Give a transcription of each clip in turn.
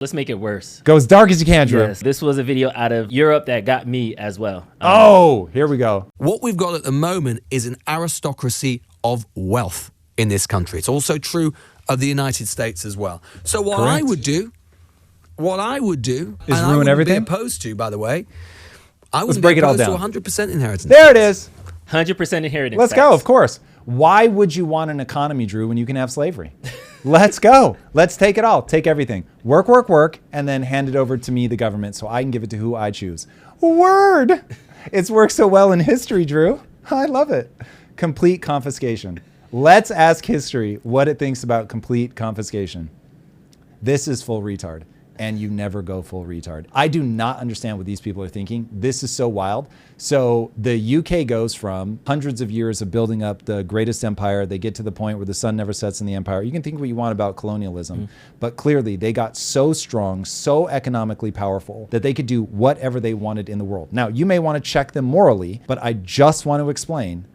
Let's make it worse. Go as dark as you can, Drew. Yes, this was a video out of Europe that got me as well. Here we go. What we've got at the moment is an aristocracy of wealth in this country. It's also true of the United States as well. So what I would do is and ruin I everything. Be opposed to, by the way, I Let's would break be it all opposed down. to 100% inheritance. There it is. 100% inheritance. Let's go, of course. Why would you want an economy, Drew, when you can have slavery? Let's go. Let's take it all. Take everything. Work, work, work, and then hand it over to me, the government, so I can give it to who I choose. Word. It's worked so well in history, Drew. I love it. Complete confiscation. Let's ask history what it thinks about complete confiscation. This is full retard. And you never go full retard. I do not understand what these people are thinking. This is so wild. So the UK goes from hundreds of years of building up the greatest empire. They get to the point where the sun never sets in the empire. You can think what you want about colonialism, but clearly they got so strong, so economically powerful that they could do whatever they wanted in the world. Now, you may want to check them morally, but I just want to explain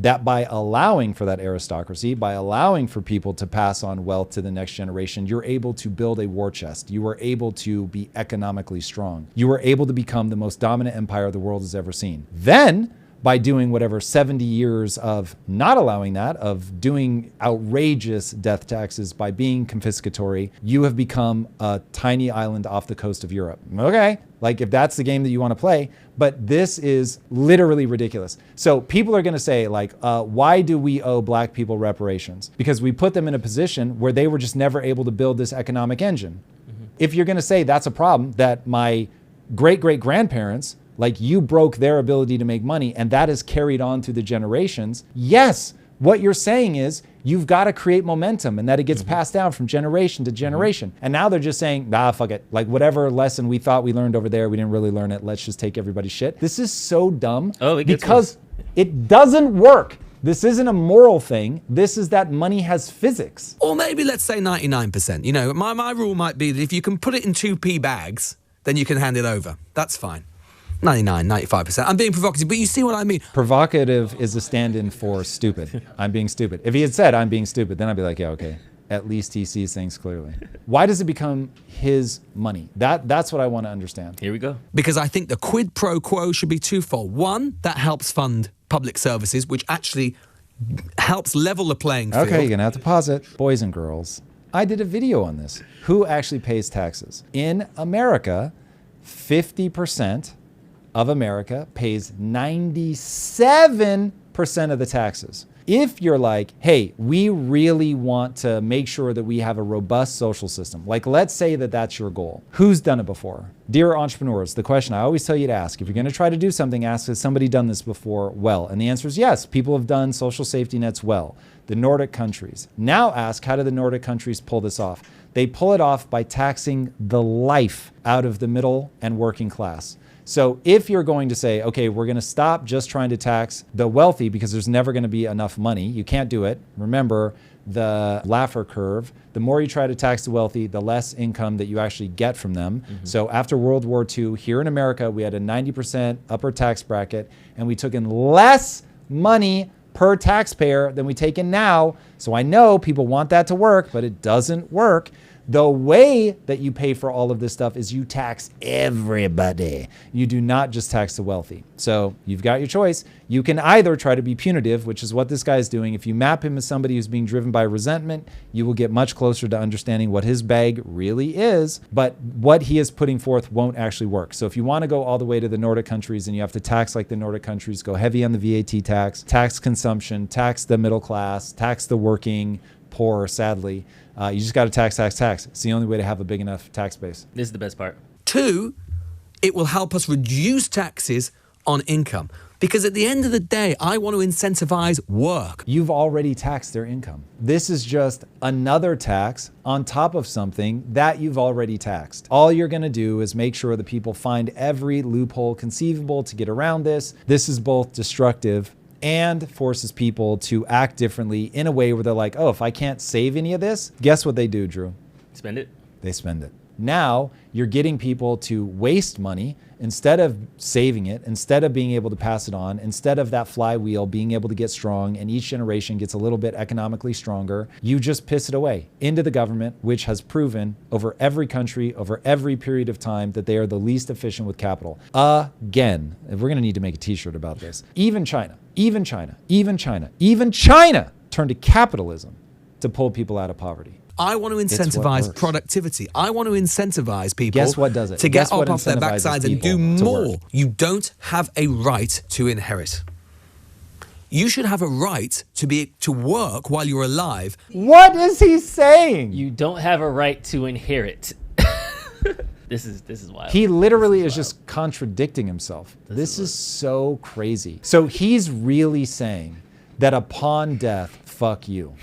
that by allowing for that aristocracy, by allowing for people to pass on wealth to the next generation, you're able to build a war chest. You are able to be economically strong. You are able to become the most dominant empire the world has ever seen. Then, by doing whatever 70 years of not allowing that, of doing outrageous death taxes, by being confiscatory, you have become a tiny island off the coast of Europe. Okay, like if that's the game that you want to play, but this is literally ridiculous. So people are going to say like, why do we owe black people reparations? Because we put them in a position where they were just never able to build this economic engine. If you're going to say that's a problem, that my great-great-grandparents, like you broke their ability to make money and that is carried on through the generations. Yes, what you're saying is you've got to create momentum and that it gets passed down from generation to generation. And now they're just saying, nah, fuck it. Like whatever lesson we thought we learned over there, we didn't really learn it. Let's just take everybody's shit. This is so dumb because it doesn't work. This isn't a moral thing. This is that money has physics. Or maybe let's say 99%. You know, my rule might be that if you can put it in 2p bags, then you can hand it over. That's fine. 99, 95%. I'm being provocative, but you see what I mean. Provocative is a stand-in for stupid. I'm being stupid. If he had said I'm being stupid, then I'd be like, yeah, okay. At least he sees things clearly. Why does it become his money? That's what I want to understand. Here we go. Because I think the quid pro quo should be twofold. One, that helps fund public services, which actually helps level the playing field. Okay, you're going to have to pause it. Boys and girls, I did a video on this. Who actually pays taxes? In America, 50% of America pays 97% of the taxes. If you're like, hey, we really want to make sure that we have a robust social system, like let's say that that's your goal. Who's done it before? Dear entrepreneurs, the question I always tell you to ask, if you're going to try to do something, ask, has somebody done this before well? And the answer is yes, people have done social safety nets well. The Nordic countries. Now ask, how do the Nordic countries pull this off? They pull it off by taxing the life out of the middle and working class. So if you're going to say, okay, we're going to stop just trying to tax the wealthy because there's never going to be enough money, you can't do it. Remember the Laffer curve. The more you try to tax the wealthy, the less income that you actually get from them. So after World War II, here in America, we had a 90% upper tax bracket and we took in less money per taxpayer than we take in now. So I know people want that to work, but it doesn't work. The way that you pay for all of this stuff is you tax everybody. You do not just tax the wealthy. So you've got your choice. You can either try to be punitive, which is what this guy is doing. If you map him as somebody who's being driven by resentment, you will get much closer to understanding what his bag really is. But what he is putting forth won't actually work. So if you want to go all the way to the Nordic countries and you have to tax like the Nordic countries, go heavy on the VAT tax, tax consumption, tax the middle class, tax the working poor, sadly. You just got to tax. It's the only way to have a big enough tax base. This is the best part. Two, it will help us reduce taxes on income. Because at the end of the day, I want to incentivize work. You've already taxed their income. This is just another tax on top of something that you've already taxed. All you're going to do is make sure that people find every loophole conceivable to get around this. This is both destructive and forces people to act differently in a way where they're like, oh, if I can't save any of this, guess what they do, Drew? Spend it. They spend it. Now you're getting people to waste money instead of saving it, instead of being able to pass it on, instead of that flywheel being able to get strong and each generation gets a little bit economically stronger. You just piss it away into the government, which has proven over every country, over every period of time, that they are the least efficient with capital. Again, we're going to need to make a t-shirt about this. Even China turned to capitalism to pull people out of poverty. I want to incentivize productivity. I want to incentivize people. Guess what does it? To Guess get what up off their incentivizes backsides and do people to more. work? You don't have a right to inherit. You should have a right to work while you're alive. What is he saying? You don't have a right to inherit. This is wild. He literally is just contradicting himself. This is so crazy. So he's really saying that upon death, fuck you.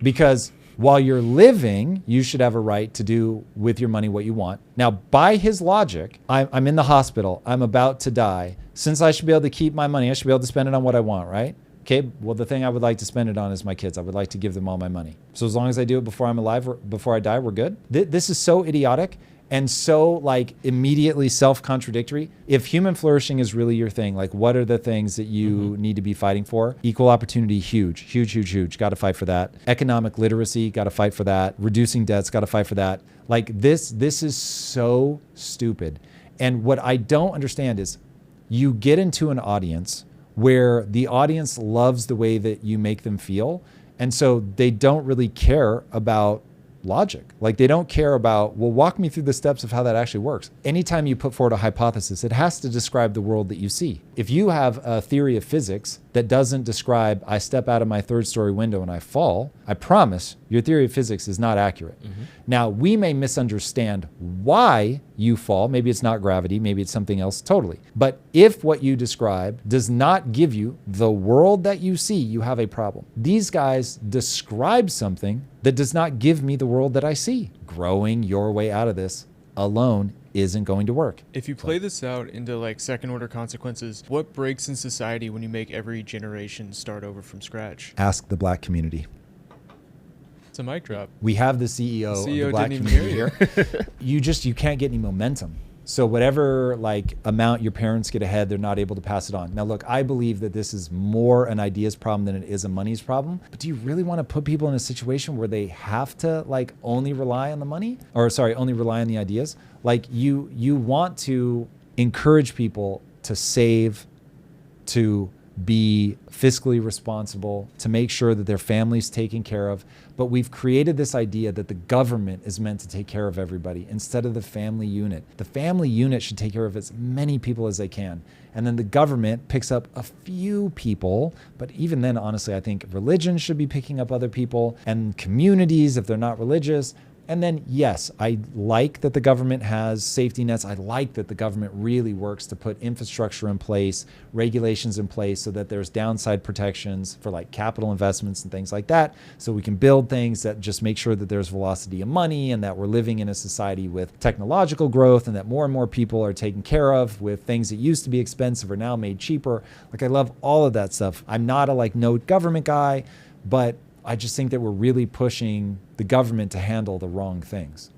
Because while you're living, you should have a right to do with your money what you want. Now, by his logic, I'm in the hospital. I'm about to die. Since I should be able to keep my money, I should be able to spend it on what I want, right? Okay, well, the thing I would like to spend it on is my kids. I would like to give them all my money. So as long as I do it before I'm alive, or before I die, we're good. This is so idiotic and so like immediately self-contradictory. If human flourishing is really your thing, like what are the things that you need to be fighting for? Equal opportunity, huge. Got to fight for that. Economic literacy, got to fight for that. Reducing debts, got to fight for that. Like this is so stupid. And what I don't understand is you get into an audience where the audience loves the way that you make them feel. And so they don't really care about logic. Like they don't care about, well, walk me through the steps of how that actually works. Anytime you put forward a hypothesis, it has to describe the world that you see. If you have a theory of physics that doesn't describe, I step out of my third story window and I fall, I promise your theory of physics is not accurate. Now, we may misunderstand why you fall. Maybe it's not gravity, maybe it's something else totally. But if what you describe does not give you the world that you see, you have a problem. These guys describe something that does not give me the world that I see. Growing your way out of this alone isn't going to work. If you play this out into like second order consequences, what breaks in society when you make every generation start over from scratch? Ask the black community. It's a mic drop. We have the CEO of the black didn't even community hear here. You can't get any momentum. So whatever like amount your parents get ahead, they're not able to pass it on. Now look, I believe that this is more an ideas problem than it is a money's problem. But do you really want to put people in a situation where they have to like only rely on the money? Or sorry, only rely on the ideas? Like you want to encourage people to save, to be fiscally responsible, to make sure that their family's taken care of. But we've created this idea that the government is meant to take care of everybody instead of the family unit. The family unit should take care of as many people as they can. And then the government picks up a few people. But even then, honestly, I think religion should be picking up other people and communities if they're not religious. And then, yes, I like that the government has safety nets. I like that the government really works to put infrastructure in place, regulations in place so that there's downside protections for like capital investments and things like that. So we can build things that just make sure that there's velocity of money and that we're living in a society with technological growth and that more and more people are taken care of with things that used to be expensive are now made cheaper. Like I love all of that stuff. I'm not a like no government guy, but I just think that we're really pushing the government to handle the wrong things.